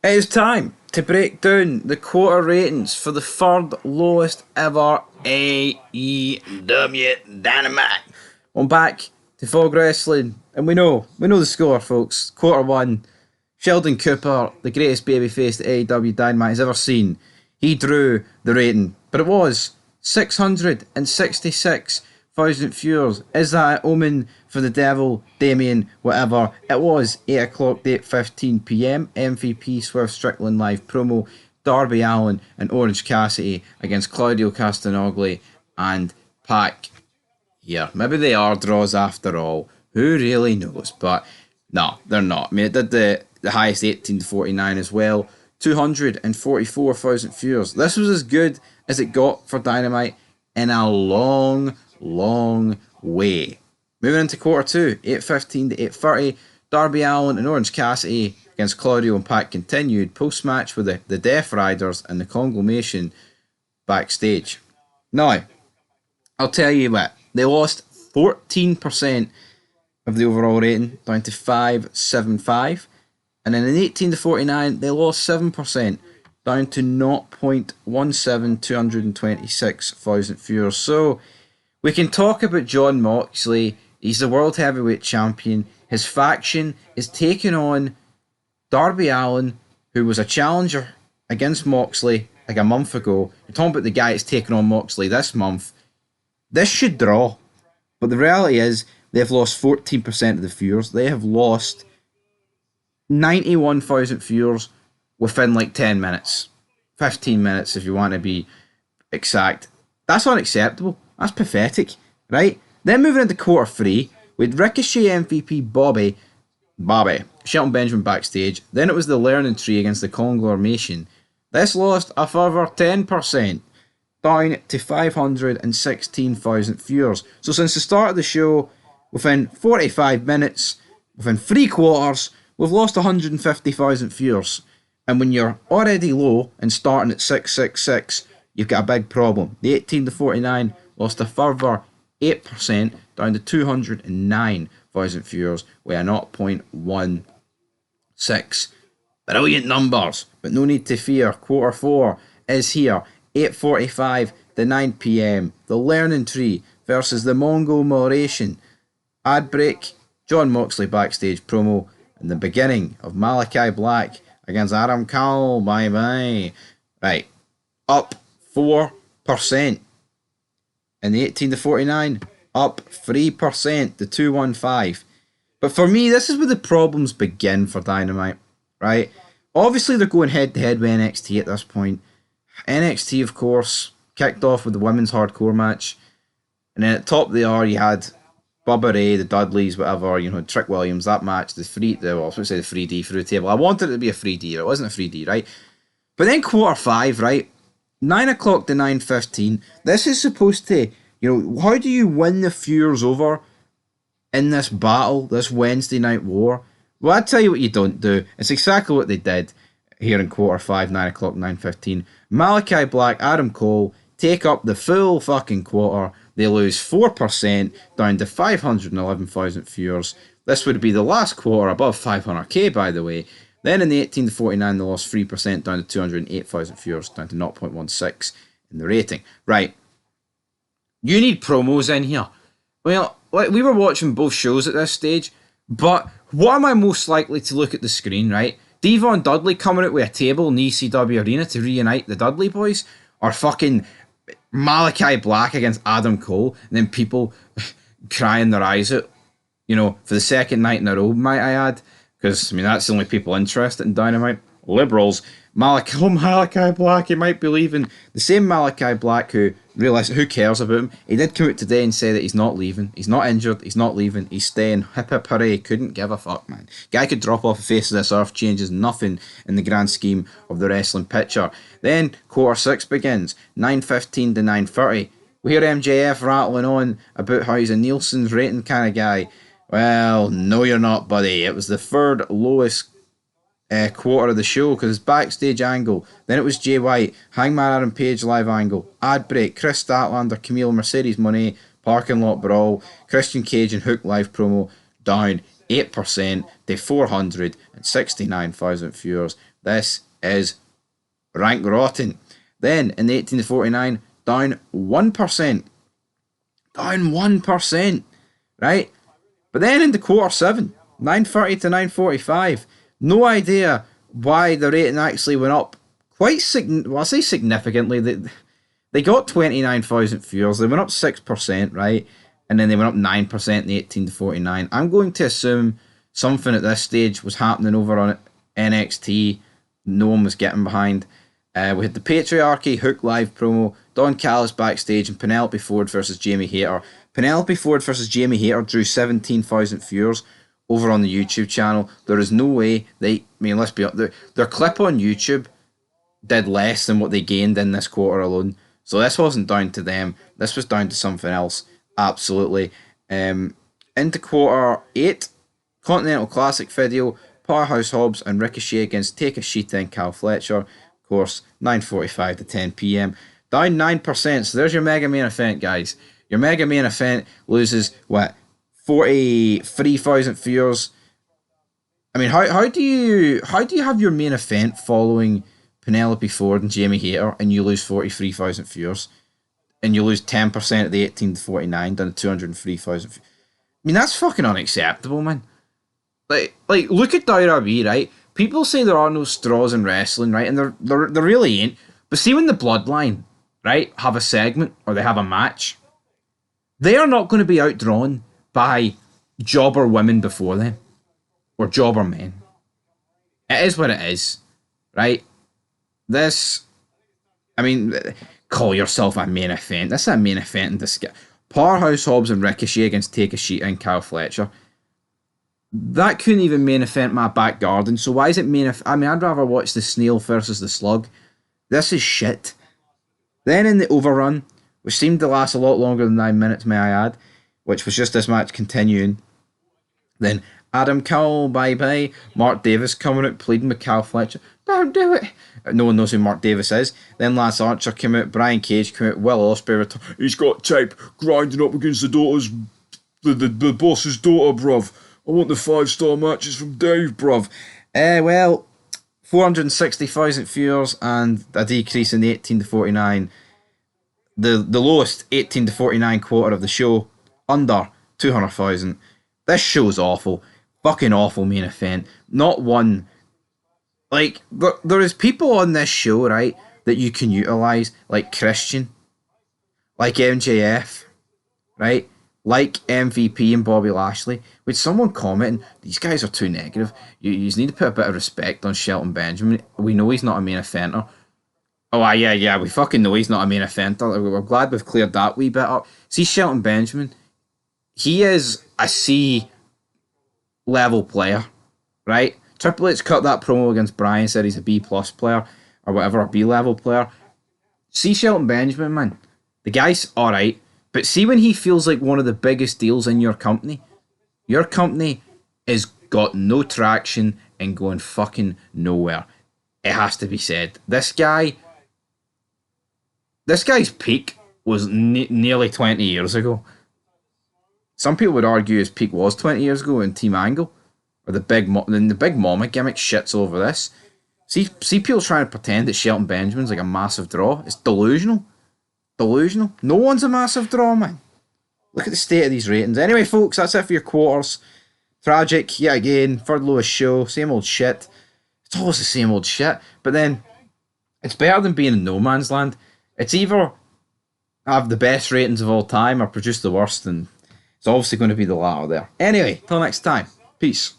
It is time to break down the quarter ratings for the third lowest ever AEW Dynamite. I'm back to Fog Wrestling, and we know the score, folks. Quarter one, Sheldon Cooper, the greatest babyface that AEW Dynamite has ever seen. He drew the rating, but it was 666,000 viewers. Is that an omen for the devil, Damien, whatever? It was 8 o'clock, 8:15 p.m. MVP Swift Strickland live promo. Darby Allin and Orange Cassidy against Claudio Castagnoli and Pac here. Maybe they are draws after all. Who really knows? But no, they're not. I mean, it did the highest 18 to 49 as well. 244,000 viewers. This was as good as it got for Dynamite in a long, long way. Moving into quarter two, 8:15 to 8:30. Darby Allin and Orange Cassidy against Claudio and Pac continued post-match with the Death Riders and the Conglomeration backstage. Now, I'll tell you what, they lost 14% of the overall rating down to 575. And then in 18 to 49, they lost 7% down to 0.17226,000 viewers. So we can talk about Jon Moxley. He's the World Heavyweight Champion. His faction is taking on Darby Allin, who was a challenger against Moxley like a month ago. You're talking about the guy that's taking on Moxley this month. This should draw. But the reality is, they've lost 14% of the viewers. They have lost 91,000 viewers within like 10 minutes. 15 minutes if you want to be exact. That's unacceptable. That's pathetic, right? Then moving into quarter three, with Ricochet MVP Bobby, Shelton Benjamin backstage. Then it was the Learning Tree against the Conglomeration. This lost a further 10%, down to 516,000 viewers. So since the start of the show, within 45 minutes, within 3 quarters, we've lost 150,000 viewers. And when you're already low and starting at 666, you've got a big problem. The 18 to 49 lost a further 8%, down to 209,000 viewers with a 0.16. Brilliant numbers, but no need to fear. Quarter four is here. 8:45 to 9 p.m. The Learning Tree versus the Mongol Moderation. Ad break, Jon Moxley backstage promo, and the beginning of Malachi Black against Adam Cole. Bye. Right, up 4%. In the 18 to 49, up 3% to 215. But for me, this is where the problems begin for Dynamite, right? Obviously, they're going head to head with NXT at this point. NXT, of course, kicked off with the women's hardcore match. And then at the top they are, you had Bubba Ray, the Dudleys, whatever, Trick Williams, that match, the 3D through the table. I wanted it to be a 3D, it wasn't a 3D, right? But then quarter five, right? 9 o'clock to 9:15. This is supposed to, how do you win the viewers over in this battle, this Wednesday night war? Well, I'll tell you what you don't do. It's exactly what they did here in quarter five, 9 o'clock, 9:15. Malachi Black, Adam Cole take up the full fucking quarter. They lose 4%, down to 511,000 viewers. This would be the last quarter above 500k, by the way. Then in the 18 to 49, they lost 3%, down to 208,000 viewers, down to 0.16 in the rating. Right. You need promos in here. Well, we were watching both shows at this stage, but what am I most likely to look at the screen, right? Devon Dudley coming out with a table in the ECW arena to reunite the Dudley boys? Or fucking Malachi Black against Adam Cole, and then people crying their eyes out, for the second night in a row, might I add? Because, that's the only people interested in Dynamite. Liberals. Malachi Black, he might be leaving. The same Malachi Black who realised who cares about him. He did come out today and say that he's not leaving. He's not injured. He's not leaving. He's staying. Hip hip hooray. Couldn't give a fuck, man. Guy could drop off the face of this earth. Changes nothing in the grand scheme of the wrestling picture. Then quarter six begins. 9:15 to 9:30. We hear MJF rattling on about how he's a Nielsen's rating kind of guy. Well, no you're not, buddy. It was the third lowest quarter of the show because it's backstage angle. Then it was Jay White, Hangman Adam Page live angle, ad break, Chris Statlander, Camille, Mercedes Moné, parking lot brawl, Christian Cage and Hook live promo, down 8% to 469,000 viewers. This is rank rotten. Then in the 18 to 49, down 1%. Down 1%. Right? But then in the quarter 7, 9:30 to 9:45, no idea why the rating actually went up quite significantly. They got 29,000 viewers. They went up 6%, right? And then they went up 9% in the 18 to 49. I'm going to assume something at this stage was happening over on NXT. No one was getting behind. We had the Patriarchy Hook Live promo, Don Callis backstage, and Penelope Ford versus Jamie Hayter. Penelope Ford versus Jamie Hayter drew 17,000 viewers over on the YouTube channel. There is no way let's be honest, their clip on YouTube did less than what they gained in this quarter alone. So this wasn't down to them. This was down to something else. Absolutely. Into quarter 8, Continental Classic video, Powerhouse Hobbs and Ricochet against Takeshita and Cal Fletcher. Of course, 9:45 to 10 p.m. Down 9%. So there's your mega main event, guys. Your mega main event loses, 43,000 viewers. I mean, how do you have your main event following Penelope Ford and Jamie Hayter and you lose 43,000 viewers? And you lose 10% at the 18 to 49 down to 203,000. I mean, that's fucking unacceptable, man. Like look at WWE, right? People say there are no straws in wrestling, right? And there really ain't. But see when the Bloodline, right, have a segment or they have a match, they are not going to be outdrawn by jobber women before them or jobber men. It is what it is, right? Call yourself a main event. This is a main event in disguise. Powerhouse Hobbs and Ricochet against Takeshita and Cal Fletcher. That couldn't even main event my back garden. So why is it main event? I mean, I'd rather watch the snail versus the slug. This is shit. Then in the overrun, which seemed to last a lot longer than 9 minutes, may I add, which was just this match continuing. Then Adam Cole, bye-bye. Mark Davis coming out pleading with Cal Fletcher. Don't do it. No one knows who Mark Davis is. Then Lance Archer came out, Brian Cage came out, Will Ospreay returned. He's got tape grinding up against the boss's daughter, bruv. I want the 5-star matches from Dave, bruv. 460,000 viewers and a decrease in the 18 to 49. The lowest 18 to 49 quarter of the show, under 200,000. This show's awful. Fucking awful main event. Not one. Like, there is people on this show, right, that you can utilise, like Christian, like MJF, right, like MVP and Bobby Lashley. With someone commenting, these guys are too negative. You need to put a bit of respect on Shelton Benjamin. We know he's not a main eventer. Oh, yeah, we fucking know he's not a main eventer. We're glad we've cleared that wee bit up. See, Shelton Benjamin, he is a C-level player, right? Triple H cut that promo against Bryan, said he's a B-plus player, or whatever, a B-level player. See Shelton Benjamin, man. The guy's alright, but see when he feels like one of the biggest deals in your company has got no traction and going fucking nowhere. It has to be said. This guy's peak was nearly 20 years ago. Some people would argue his peak was 20 years ago in Team Angle. Or the big mama gimmick shits over this. See people trying to pretend that Shelton Benjamin's like a massive draw. It's delusional. No one's a massive draw, man. Look at the state of these ratings. Anyway, folks, that's it for your quarters. Tragic, yet again, third lowest show, same old shit. It's always the same old shit. But then, it's better than being in no man's land. It's either have the best ratings of all time or produce the worst, and it's obviously going to be the latter there. Anyway, till next time. Peace.